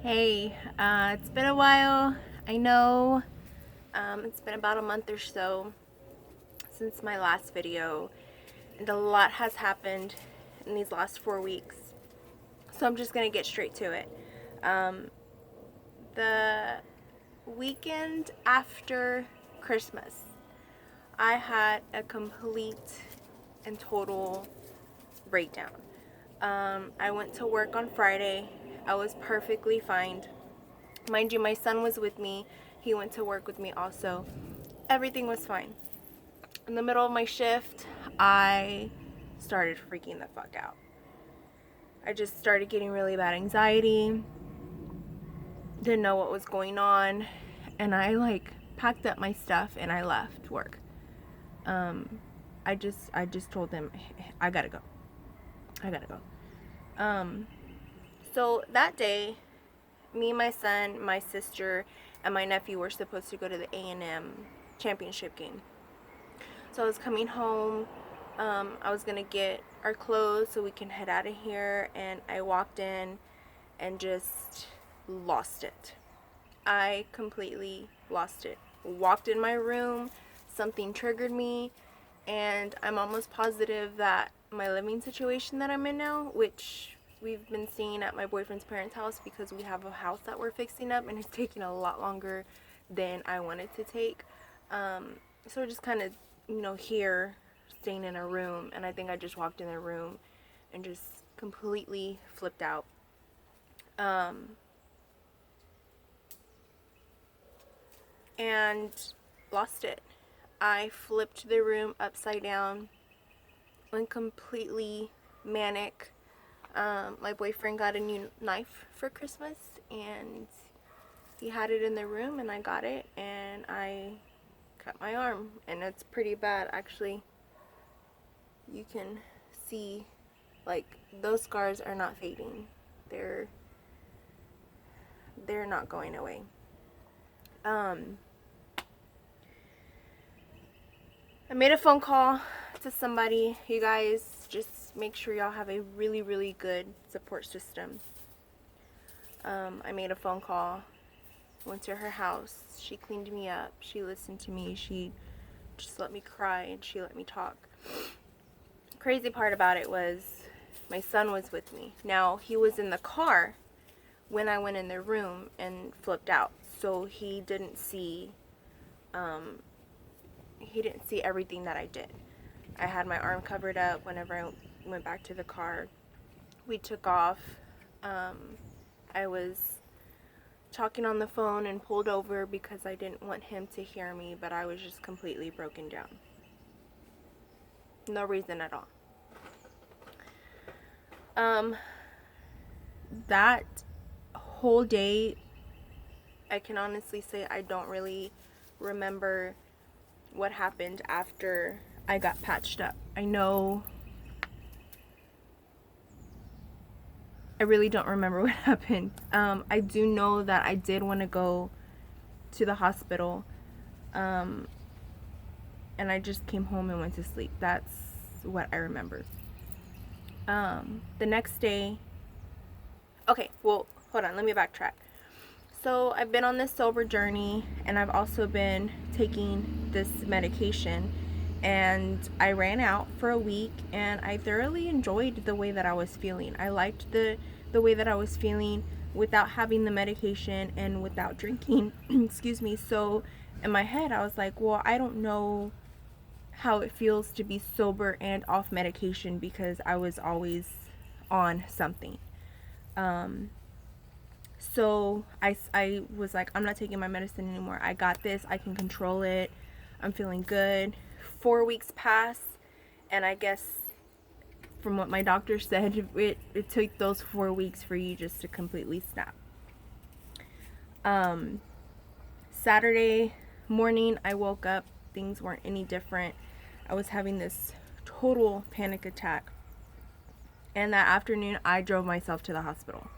Hey, it's been a while. I know it's been about a month or so since my last video, and a lot has happened in these last 4 weeks. So I'm just gonna get straight to it. Um, the weekend after Christmas, I had a complete and total breakdown. I went to work on Friday. I was perfectly fine. Mind you, my son was with me. He went to work with me also. Everything was fine. In the middle of my shift, I started freaking the fuck out. I just started getting really bad anxiety. Didn't know what was going on. And I packed up my stuff and I left work. I just told them, I gotta go. I gotta go. So that day, me, my son, my sister, and my nephew were supposed to go to the A&M championship game. So I was coming home. I was gonna get our clothes so we can head out of here, and I walked in and just lost it. I completely lost it. Walked in my room, something triggered me, and I'm almost positive that my living situation that I'm in now, which we've been staying at my boyfriend's parents' house because we have a house that we're fixing up and it's taking a lot longer than I wanted to take. So we're just kind of, here staying in a room, and I think I just walked in the room and just completely flipped out. And lost it. I flipped the room upside down, went completely manic. My boyfriend got a new knife for Christmas, and he had it in the room, and I got it, and I cut my arm, and it's pretty bad actually. You can see, those scars are not fading. They're not going away. I made a phone call to somebody. You guys, just make sure y'all have a really, really good support system. I made a phone call, went to her house. She cleaned me up. She listened to me. She just let me cry, and she let me talk. Crazy part about it was my son was with me. Now, he was in the car when I went in the room and flipped out. So he didn't see everything that I did. I had my arm covered up whenever I went back to the car. We took off. I was talking on the phone and pulled over because I didn't want him to hear me, but I was just completely broken down. No reason at all. That whole day, I can honestly say I don't really remember what happened after I got patched up. I really don't remember what happened. I do know that I did want to go to the hospital, and I just came home and went to sleep. That's what I remember. The next day, okay, well, hold on, let me backtrack. So I've been on this sober journey, and I've also been taking this medication, and I ran out for a week, and I thoroughly enjoyed the way that I was feeling. I liked the way that I was feeling without having the medication and without drinking. Excuse me. So in my head, I was like, well, I don't know how it feels to be sober and off medication because I was always on something. So I was like, I'm not taking my medicine anymore. I got this. I can control it. I'm feeling good. 4 weeks pass, and I guess from what my doctor said, it took those 4 weeks for you just to completely snap. Saturday morning, I woke up. Things weren't any different. I was having this total panic attack. And that afternoon, I drove myself to the hospital.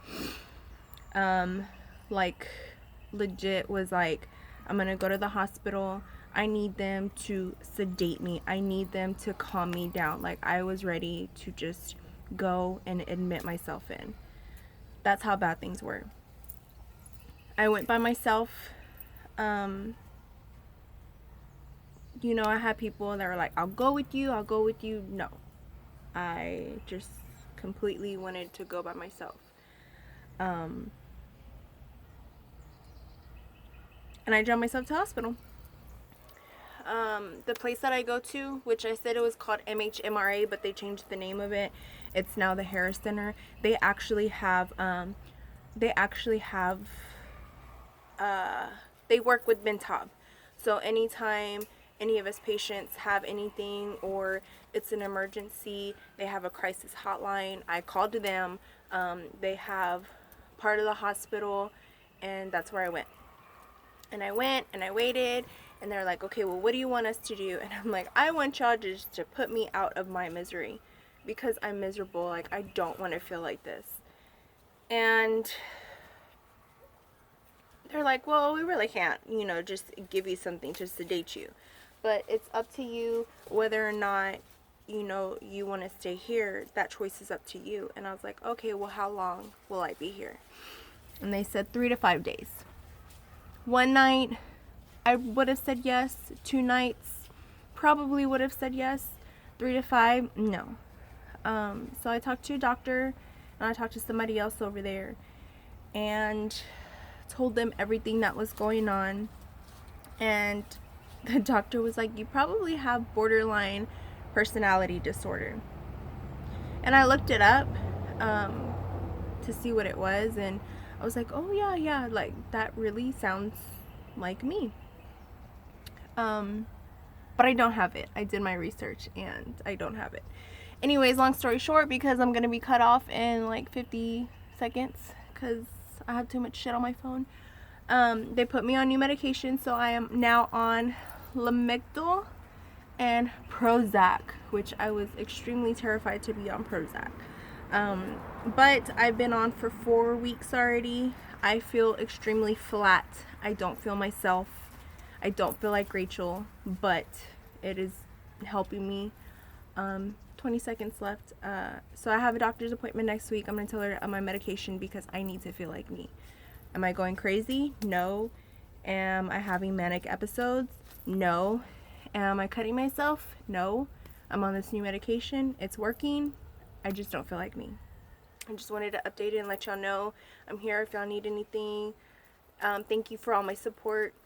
Legit was like, I'm gonna go to the hospital. I need them to sedate me. I need them to calm me down. Like, I was ready to just go and admit myself in. That's how bad things were. I went by myself. You know, I had people that were like, I'll go with you, I'll go with you. No, I just completely wanted to go by myself. And I drove myself to the hospital. The place that I go to, which I said it was called MHMRA, but they changed the name of it. It's now the Harris Center. They actually have, they work with Bentab. So anytime any of us patients have anything or it's an emergency, they have a crisis hotline. I called to them. They have part of the hospital, and that's where I went. And I went and I waited, and they're like, okay, well, what do you want us to do? And I'm like, I want y'all just to put me out of my misery because I'm miserable. Like, I don't want to feel like this. And they're like, well, we really can't, you know, just give you something to sedate you. But it's up to you whether or not, you know, you want to stay here. That choice is up to you. And I was like, okay, well, how long will I be here? And they said 3 to 5 days. One night, I would have said yes. 2 nights, probably would have said yes. 3 to 5, no. So I talked to a doctor, and I talked to somebody else over there, and told them everything that was going on. And the doctor was like, you probably have borderline personality disorder. And I looked it up to see what it was, and I was like, oh yeah, like that really sounds like me. But I don't have it. I did my research and I don't have it. Anyways, long story short, because I'm gonna be cut off in like 50 seconds because I have too much shit on my phone. They put me on new medication, so I am now on Lamictal and Prozac, which I was extremely terrified to be on Prozac. But I've been on for 4 weeks already. I feel extremely flat. I don't feel myself. I don't feel like Rachel, but it is helping me. 20 seconds left. So I have a doctor's appointment next week. I'm going to tell her on my medication because I need to feel like me. Am I going crazy? No. Am I having manic episodes? No. Am I cutting myself? No. I'm on this new medication. It's working. I just don't feel like me. I just wanted to update it and let y'all know I'm here if y'all need anything. Thank you for all my support.